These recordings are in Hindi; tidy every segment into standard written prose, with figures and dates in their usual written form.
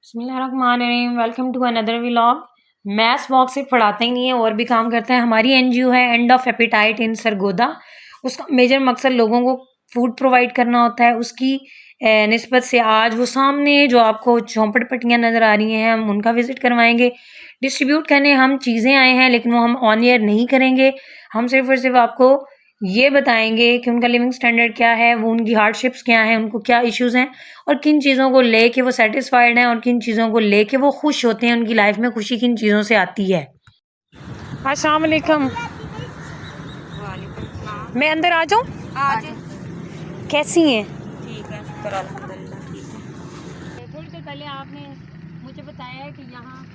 बिस्मिल्लाहिर्रहमानिर्रहीम। Welcome to another vlog. Maths box सिर्फ पढ़ाते ही नहीं है और भी काम करते हैं। हमारी एनजीओ है एंड ऑफ एपिटाइट इन सरगोदा। उसका मेजर मकसद लोगों को फूड प्रोवाइड करना होता है। उसकी निस्बत से आज वो सामने जो आपको झोंपड़पट्टियाँ नज़र आ रही हैं हम उनका विज़िट करवाएंगे। डिस्ट्रीब्यूट करने हम चीज़ें आए हैं लेकिन वो हम ऑन एयर नहीं करेंगे। हम सिर्फ और सिर्फ आपको ये बताएंगे कि उनका लिविंग स्टैंडर्ड क्या है, वो उनकी हार्डशिप्स क्या हैं, उनको क्या इश्यूज़ हैं और किन चीज़ों को लेके वो सेटिस्फाइड हैं और किन चीज़ों को लेके वो खुश होते हैं। उनकी लाइफ में खुशी किन चीज़ों से आती है। अस्सलाम वालेकुम। मैं अंदर आ जाऊँ? कैसी हैं? ठीक है, शुक्र अल्हम्दुलिल्लाह ठीक है। थोड़ी देर पहले आपने मुझे बताया है कि यहाँ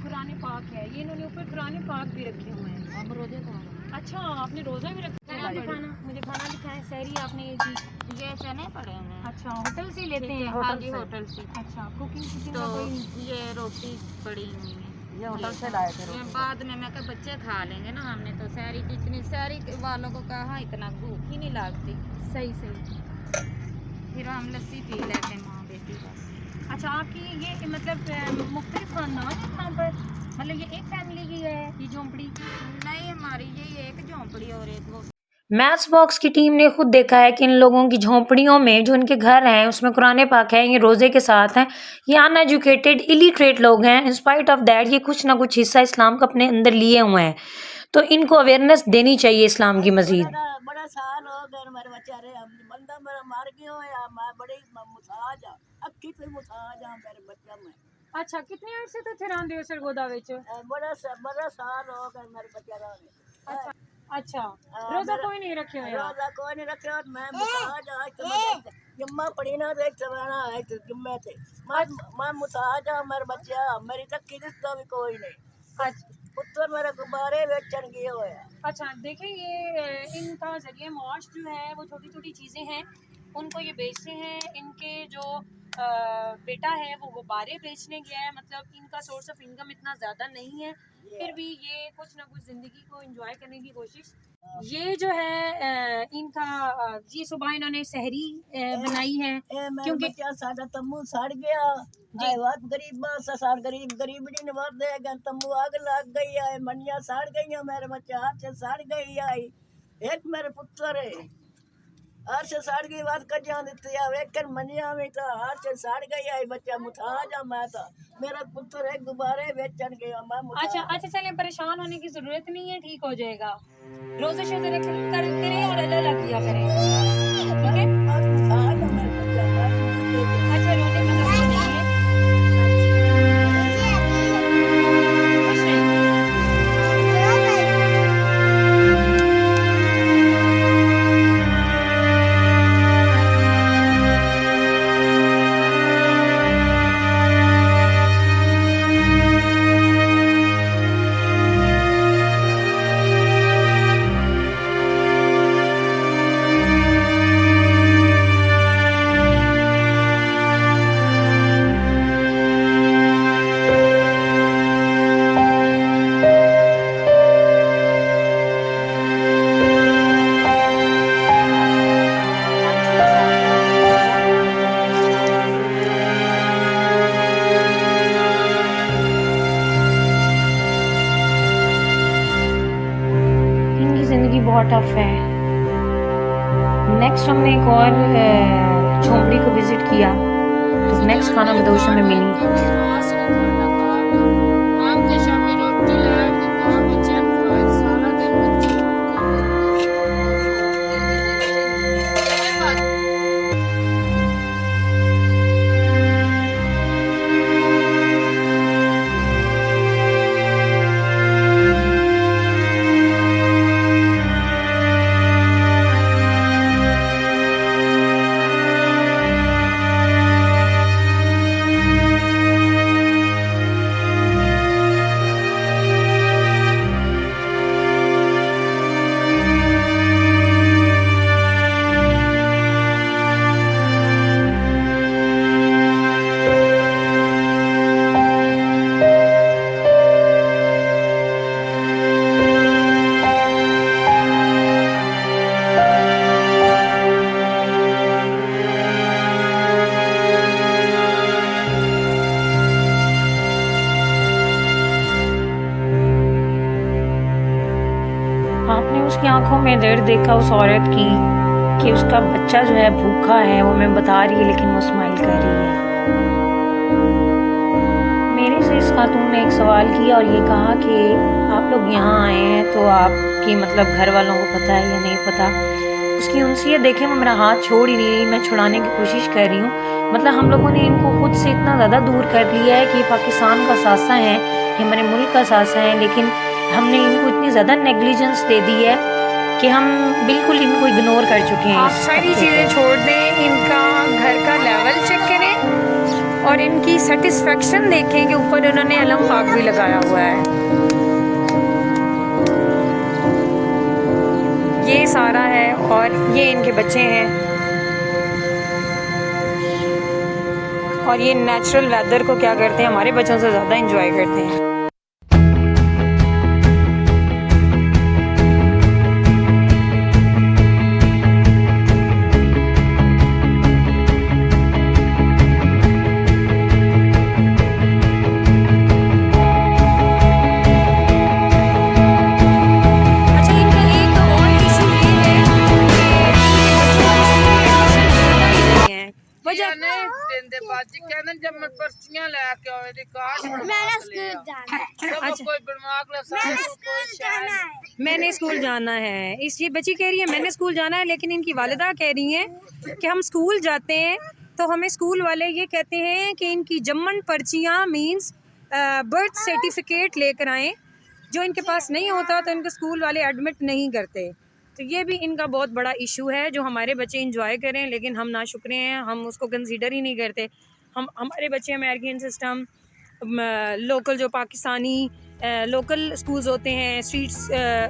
कुरान पाक है। ये इन्होंने ऊपर कुरान पाक भी रखे हुए हैं। हम रोजे तो अच्छा, आपने रोज़ा भी रखा है? दिखाना, मुझे खाना दिखाएं। सहरी आपने ये की? ये चने पड़े हुए हैं। अच्छा, होटल से ही लेते हैं? हाँ जी, होटल से। अच्छा, कुकिंग तो का कोई? ये रोटी पड़ी हुई है, ये होटल से लाए थे ये बाद में मैं कहा बच्चे खा लेंगे ना। हमने तो शहरी कितनी शहरी वालों को कहा इतना भूख ही नहीं लगती। सही। फिर हम लस्सी पी लेते माँ बेटी बस। अच्छा, आपकी ये मतलब मुख्तलिफ खानदान है यहाँ पर? मतलब ये एक फैमिली की है ये झोंपड़ी? नहीं, हमारी ये एक झोंपड़ी और एक वो। मैथ्स बॉक्स की टीम ने खुद देखा है कि इन लोगों की झोंपड़ियों में जो इनके घर हैं उसमें कुरान पाक है, ये रोज़े के साथ हैं। ये अनएजुकेटेड इलिटरेट लोग हैं। इन स्पाइट ऑफ दैट ये कुछ ना कुछ हिस्सा इस्लाम का अपने अंदर लिए हुए हैं, तो इनको अवेयरनेस देनी चाहिए इस्लाम की मजीद। बड़ा साल हो गए मेरे बेचारे बंदा मेरा मार गया है। मैं बड़ी मुसाज अक्की फिर मुसाज मेरे बच्चा में। अच्छा, कितने अर्से तक थे रांदे हो सरगोदा विच? बड़ा साल हो गए मेरे बेचारा ने। अच्छा, रोज़ा कोई नहीं रखे हुए? रोजा कोई नहीं रखे और मैं मुसाज आज तो जुम्मा पड़ी ना देख सवाना है तो जुम्मे थे मैं मुसाज मेरे बच्चा मेरी तक्की रिश्ता भी कोई नहीं। पुत्र मेरे गुब्बारे बेचन गए हुए। अच्छा, देखिए ये इनका ज़रिए माश जो है वो छोटी चीज़ें हैं, उनको ये बेचते हैं। इनके जो बेटा है वो गुब्बारे बेचने गया है। मतलब इनका सोर्स ऑफ इनकम इतना ज़्यादा नहीं है, फिर भी ये कुछ ना कुछ ज़िंदगी को एंजॉय करने की कोशिश। ये जो है इनका ये सुबह इन्होंने सहरी बनाई है क्योंकि साडा तम्बू सड़ गया जी। बहुत गरीब सार गरीबड़ी ने बहुत देगा तम्बू आग लग गई है। मनिया सड़ गई मेरे बच्चे हाथ से सड़ गई आई। एक मेरे पुत्र है हाथ से सड़ गई बात कर जान देती है वेकर मनिया में तो हाथ से सड़ गई आई। बच्चा मुठा जा मैं तो मेरा पुत्र एक गुब्बारे बेचन गया मैं। अच्छा चलें, परेशान होने की जरूरत नहीं है, ठीक हो जाएगा। रोज़े शोज़े करें और अल्लाह किया करें, ठीक है? अच्छा, रोने की जरूरत नहीं है। ज़िंदगी बहुत टफ है। नेक्स्ट हमने एक और झोंपड़ी को विज़िट किया, तो नेक्स्ट खाना बदोश में मिली। उसकी आंखों में दर्द देखा उस औरत की कि उसका बच्चा जो है भूखा है, वो मैं बता रही है लेकिन वो स्माइल कर रही है। मेरे से इस खातून ने एक सवाल किया और ये कहा कि आप लोग यहाँ आए हैं तो आपकी मतलब घर वालों को पता है या नहीं पता। उसकी उनसीयत देखें, वो मेरा हाथ छोड़ ही नहीं रही, मैं छुड़ाने की कोशिश कर रही हूँ। मतलब हम लोगों ने इनको खुद से इतना ज़्यादा दूर कर लिया है कि ये पाकिस्तान का सासा है, ये हमारे मुल्क का सासा है, लेकिन हमने इनको इतनी ज़्यादा नेग्लिजेंस दे दी है कि हम बिल्कुल इनको इग्नोर कर चुके हैं। आप सारी चीज़ें छोड़ दें, इनका घर का लेवल चेक करें और इनकी सेटिस्फेक्शन देखें कि ऊपर उन्होंने अलम पाक भी लगाया हुआ है। ये सारा है और ये इनके बच्चे हैं और ये नेचुरल वेदर को क्या करते हैं, हमारे बच्चों से ज़्यादा इंजॉय करते हैं। मैंने स्कूल जाना है, इस ये बच्ची कह रही है मैंने स्कूल जाना है, लेकिन इनकी वालिदा कह रही हैं कि हम स्कूल जाते हैं तो हमें स्कूल वाले ये कहते हैं कि इनकी जम्मन पर्चियाँ मींस बर्थ सर्टिफिकेट लेकर आएँ। जो इनके पास नहीं होता तो इनको स्कूल वाले एडमिट नहीं करते। तो ये भी इनका बहुत बड़ा इशू है। जो हमारे बच्चे इंजॉय करें लेकिन हम नाशुक्रे हैं, हम उसको कंसीडर ही नहीं करते। हमारे बच्चे अमेरिकन सिस्टम, लोकल जो पाकिस्तानी लोकल स्कूल्स होते हैं, स्ट्रीट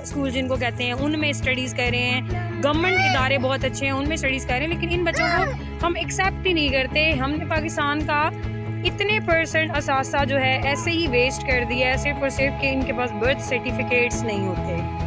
स्कूल जिनको कहते हैं, उनमें स्टडीज़ कर रहे हैं। गवर्नमेंट इदारे बहुत अच्छे हैं, उनमें स्टडीज़ कर रहे हैं, लेकिन इन बच्चों को हम एक्सेप्ट ही नहीं करते। हमने पाकिस्तान का इतने % असासा जो है ऐसे ही वेस्ट कर दिया है सिर्फ और सिर्फ कि इनके पास बर्थ सर्टिफिकेट्स नहीं होते।